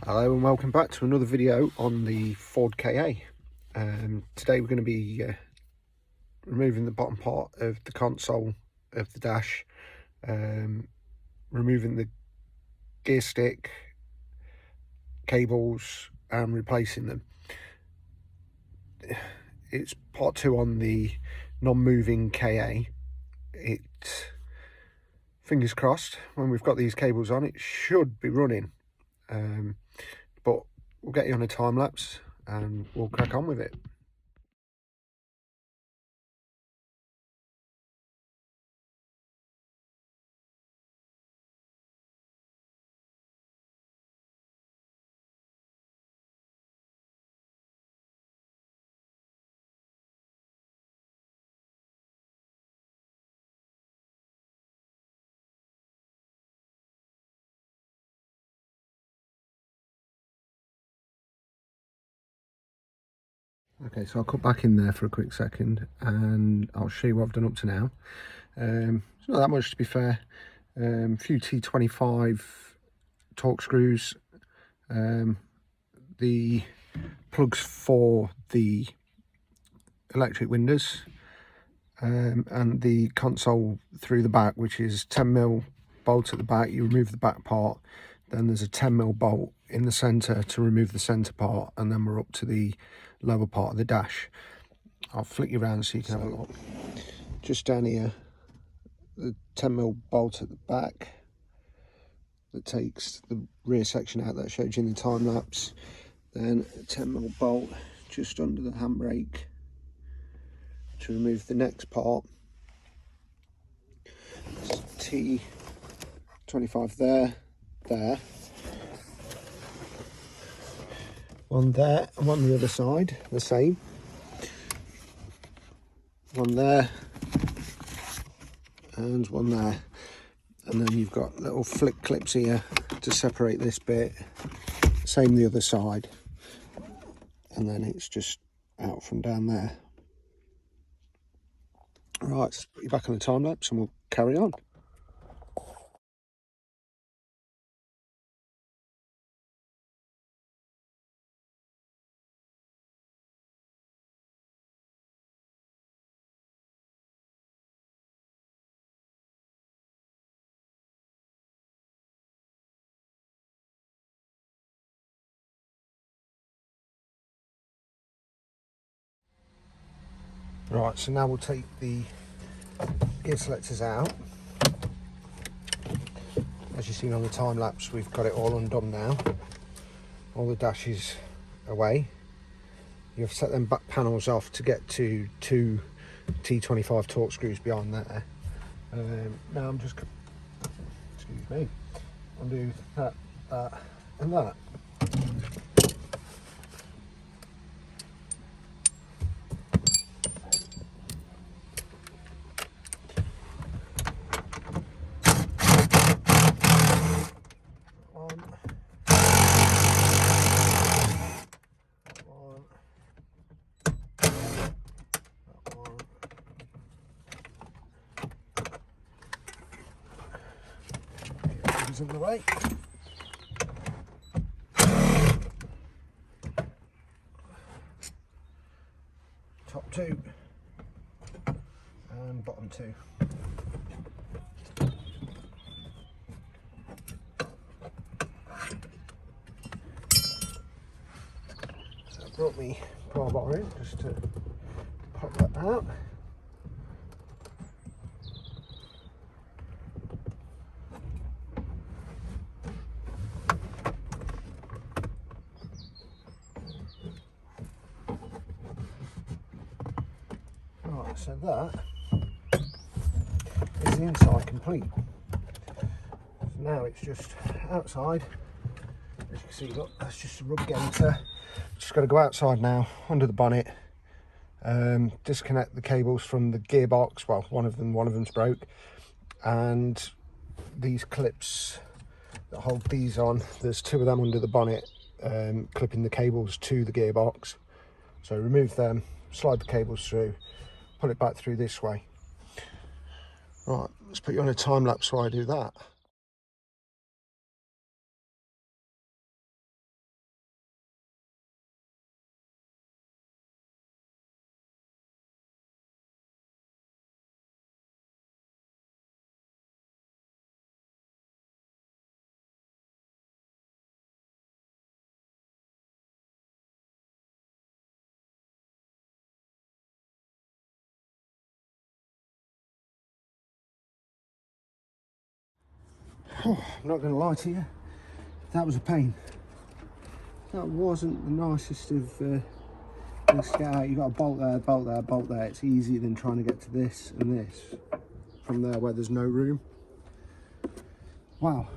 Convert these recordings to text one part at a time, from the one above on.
Hello and welcome back to another video on the Ford KA. Today we're going to be removing the bottom part of the console of the dash, removing the gear stick, cables and replacing them. It's part 2 on the non-moving KA. Fingers crossed, when we've got these cables on, it should be running. But we'll get you on a time lapse and we'll crack on with it. Okay, so I'll cut back in there for a quick second and I'll show you what I've done up to now. It's not that much, to be fair. A few T25 torque screws, the plugs for the electric windows, and the console through the back, which is 10mm bolt at the back. You remove the back part, then there's a 10mm bolt in the centre to remove the centre part, and then we're up to the lower part of the dash. I'll flick you around so you can have a look. Just down here, the 10mm bolt at the back that takes the rear section out that I showed you in the time lapse. Then a 10mm bolt just under the handbrake to remove the next part. T25 there, one there, and one on the other side, the same. One there, and one there. And then you've got little flick clips here to separate this bit. Same the other side. And then it's just out from down there. Right, let's put you back on the time lapse and we'll carry on. Right, so now we'll take the gear selectors out. As you've seen on the time lapse, we've got it all undone now. All the dashes away. You've set them back panels off to get to 2 T25 torque screws behind there. Now I'm just, excuse me, I'll do that, and that. In the way. Top 2 and bottom 2. So I brought me pry bar in just to pop that out. So that is the inside complete. So now it's just outside. As you can see, look, that's just a rub gaiter. Just got to go outside now, under the bonnet, disconnect the cables from the gearbox. Well, one of them's broke, and these clips that hold these on, there's 2 of them under the bonnet, clipping the cables to the gearbox. So remove them, slide the cables through, pull it back through this way. Right, let's put you on a time lapse while I do that. Oh, I'm not going to lie to you, that was a pain. That wasn't the nicest of things to get out. You've got to bolt there, bolt there, bolt there. It's easier than trying to get to this and this from there where there's no room. Wow.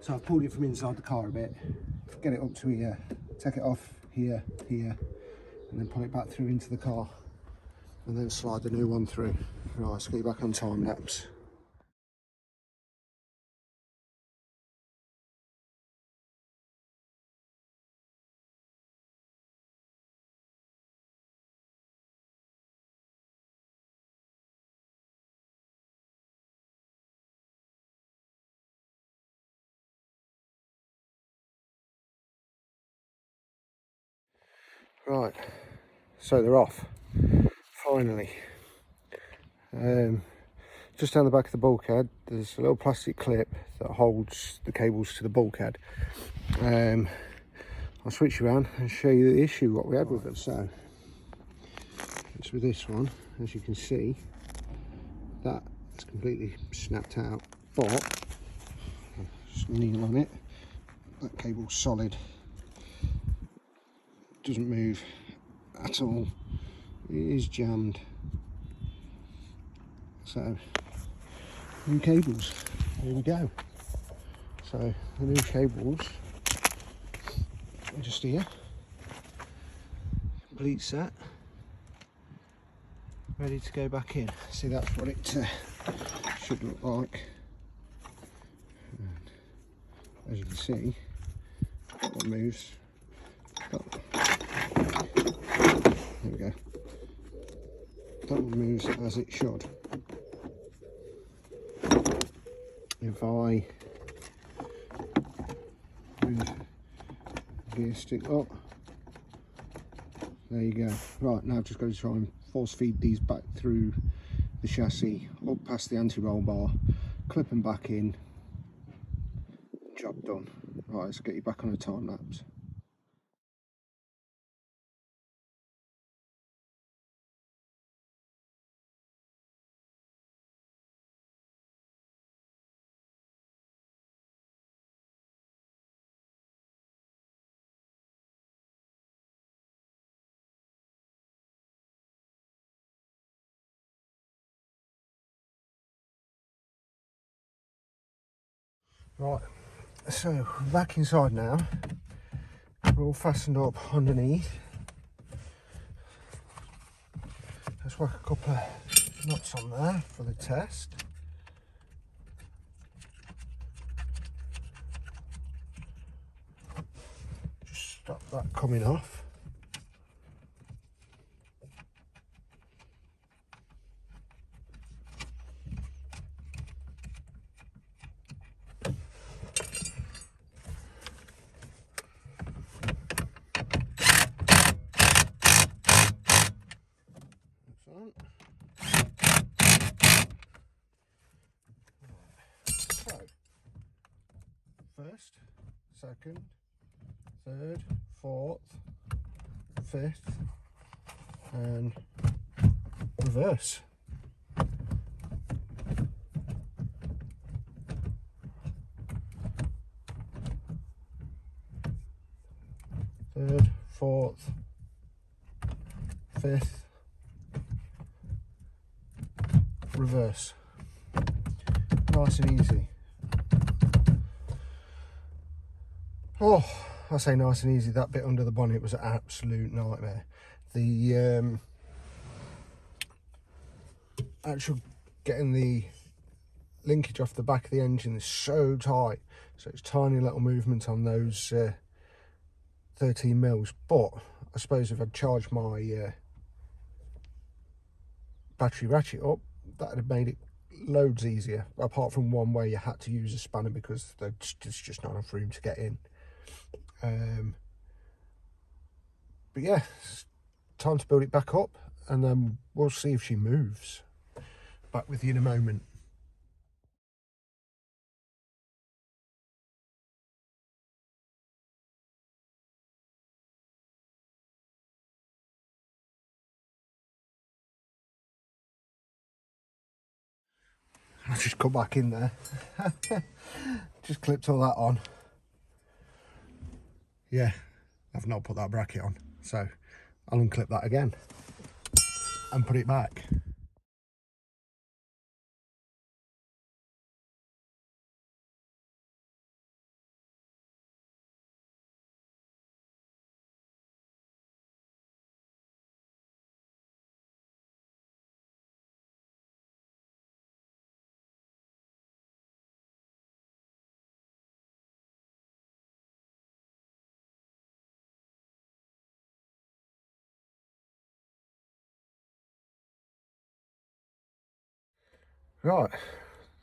So I've pulled it from inside the car a bit, get it up to here, take it off here, here, and then pull it back through into the car, and then slide the new one through. Right, let's get you back on time lapse. Right, so they're off, finally. Just down the back of the bulkhead, there's a little plastic clip that holds the cables to the bulkhead. I'll switch around and show you the issue, what we had with them. So, it's with this one, as you can see, that's completely snapped out, but, just kneel on it, that cable's solid, doesn't move at all, it is jammed. So, new cables, here we go. So, the new cables are just here, complete set, ready to go back in. See, that's what it should look like. And as you can see, that one moves. There we go. That one moves as it should. If I move the gear stick up, there you go. Right, now I've just got to try and force feed these back through the chassis, up past the anti-roll bar, clip them back in, job done. Right, let's get you back on a time lapse. Right, so we're back inside now. We're all fastened up underneath. Let's whack a couple of nuts on there for the test. Just stop that coming off. So, first, second, third, fourth, fifth, and reverse. Third, fourth, fifth, reverse. Nice and easy. Oh, I say nice and easy, that bit under the bonnet was an absolute nightmare. The actual getting the linkage off the back of the engine is so tight, so it's tiny little movement on those 13 mils. But I suppose if I'd charged my battery ratchet up, that would have made it loads easier, apart from one where you had to use a spanner because there's just not enough room to get in. But yeah, it's time to build it back up, and then we'll see if she moves. Back with you in a moment. I'll just go back in there. Just clipped all that on. Yeah, I've not put that bracket on, so I'll unclip that again and put it back. Right,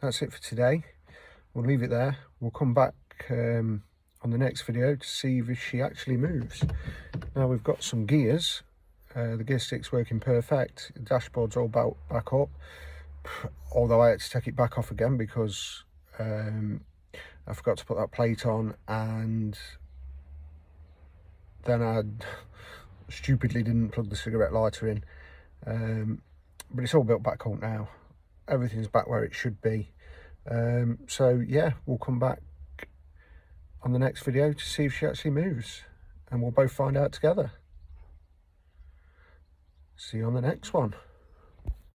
that's it for today. We'll leave it there. We'll come back on the next video to see if she actually moves. Now we've got some gears. The gear stick's working perfect. The dashboard's all back up. Although I had to take it back off again because I forgot to put that plate on, and then I stupidly didn't plug the cigarette lighter in. But it's all built back up now. Everything's back where it should be. So yeah, we'll come back on the next video to see if she actually moves, and we'll both find out together. See you on the next one.